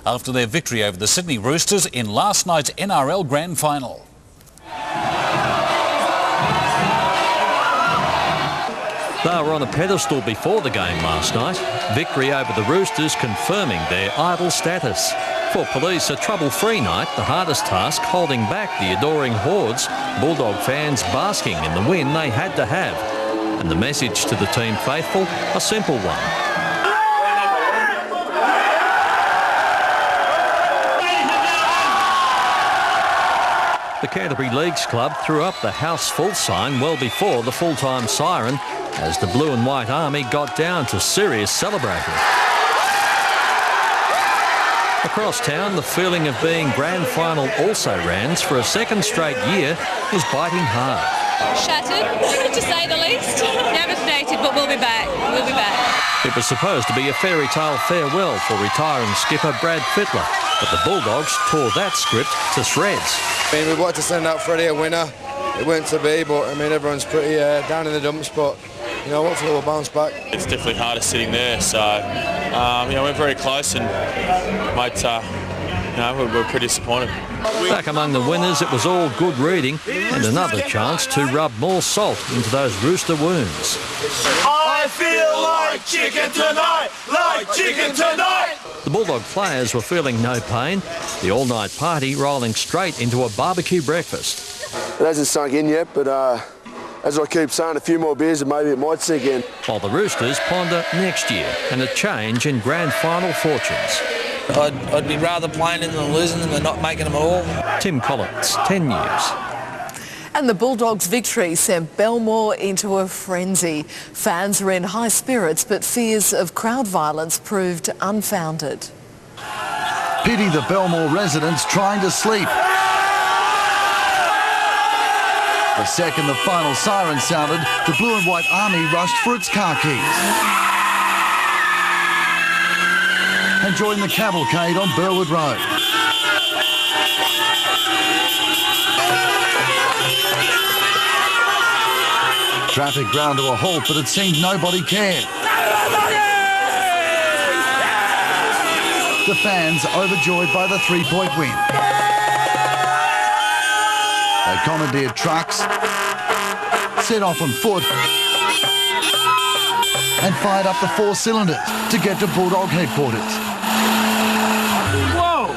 after their victory over the Sydney Roosters in last night's NRL Grand Final. They were on a pedestal before the game last night. Victory over the Roosters confirming their idol status. For Police, a trouble-free night, the hardest task holding back the adoring hordes, Bulldog fans basking in the win they had to have. And the message to the team faithful, a simple one. The Canterbury Leagues Club threw up the house full sign well before the full-time siren as the Blue and White Army got down to serious celebrating. Across town, the feeling of being grand final also-rans for a second straight year was biting hard. Shattered, to say the least. Devastated, but we'll be back. We'll be back. It was supposed to be a fairy tale farewell for retiring skipper Brad Fittler, but the Bulldogs tore that script to shreds. I mean, we'd like to send out Freddie a winner. It weren't to be, but I mean, everyone's pretty down in the dumps, but you know, hopefully we'll bounce back. It's definitely harder sitting there, so you know, we're very close, and mate, you know, we're pretty disappointed. Back among the winners, it was all good reading and another chance to rub more salt into those Rooster wounds. I feel like chicken tonight, like chicken tonight. The Bulldog players were feeling no pain, the all-night party rolling straight into a barbecue breakfast. It hasn't sunk in yet, but as I keep saying, a few more beers and maybe it might sink in. While the Roosters ponder next year and a change in grand final fortunes. I'd be rather playing them than losing them and not making them at all. Tim Collins, 10 News. And the Bulldogs' victory sent Belmore into a frenzy. Fans are in high spirits, but fears of crowd violence proved unfounded. Pity the Belmore residents trying to sleep. The second the final siren sounded, the Blue and White Army rushed for its car keys and joined the cavalcade on Burwood Road. Traffic ground to a halt, but it seemed nobody cared. The fans overjoyed by the three-point win. They commandeered trucks, set off on foot, and fired up the 4 cylinders to get to Bulldog headquarters. Whoa!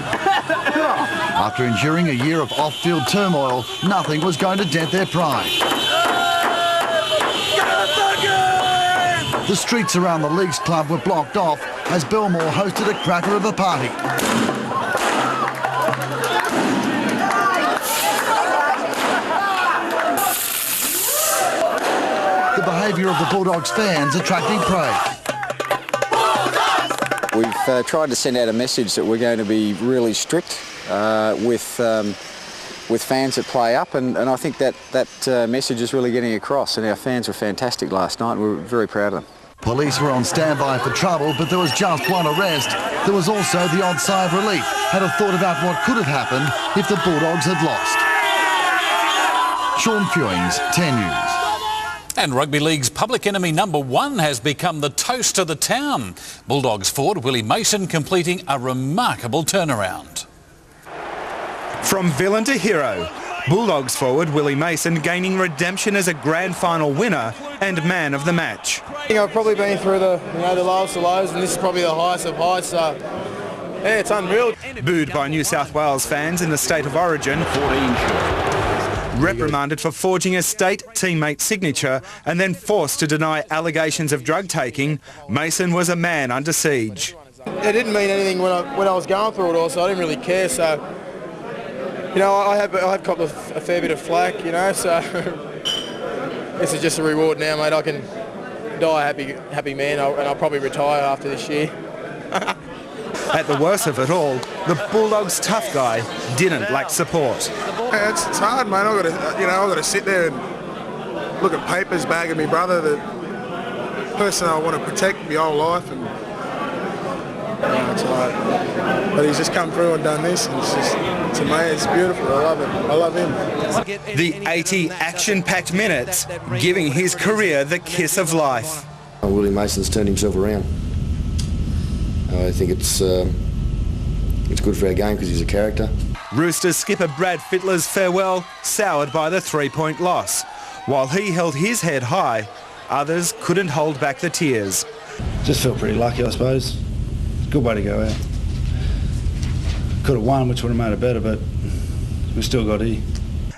After enduring a year of off-field turmoil, nothing was going to dent their pride. The streets around the Leagues Club were blocked off as Belmore hosted a cracker of a party. The behaviour of the Bulldogs fans attracting praise. We've tried to send out a message that we're going to be really strict with fans that play up, and I think that message is really getting across, and our fans were fantastic last night and we're very proud of them. Police were on standby for trouble, but there was just one arrest. There was also the odd sigh of relief, had a thought about what could have happened if the Bulldogs had lost. Sean Fewings, 10 News. And Rugby League's public enemy number 1 has become the toast of the town. Bulldogs forward Willie Mason completing a remarkable turnaround. From villain to hero, Bulldogs forward Willie Mason gaining redemption as a grand final winner and man of the match. I think I've probably been through the lowest of lows, and this is probably the highest of highs, so yeah, it's unreal. Booed by New South Wales fans in the state of origin, reprimanded for forging a state teammate signature and then forced to deny allegations of drug taking, Mason was a man under siege. It didn't mean anything when I was going through it all, so I didn't really care. So, you know, I have copped a fair bit of flack, you know, so this is just a reward now, mate. I can die a happy man, and I'll probably retire after this year. At the worst of it all, the Bulldogs tough guy didn't lack support. Yeah, it's hard, mate. I've got to sit there and look at papers bagging me brother, the person I want to protect my whole life, and it's hard. But he's just come through and done this, and it's amazing. It's beautiful. I love it. I love him. The 80 action-packed minutes giving his career the kiss of life. Willie Mason's turned himself around. I think it's good for our game because he's a character. Roosters skipper Brad Fittler's farewell soured by the 3-point loss. While he held his head high, others couldn't hold back the tears. Just felt pretty lucky, I suppose. Good way to go out. Could have won, which would have made it better, but we still got here.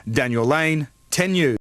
Daniel Lane, 10 News.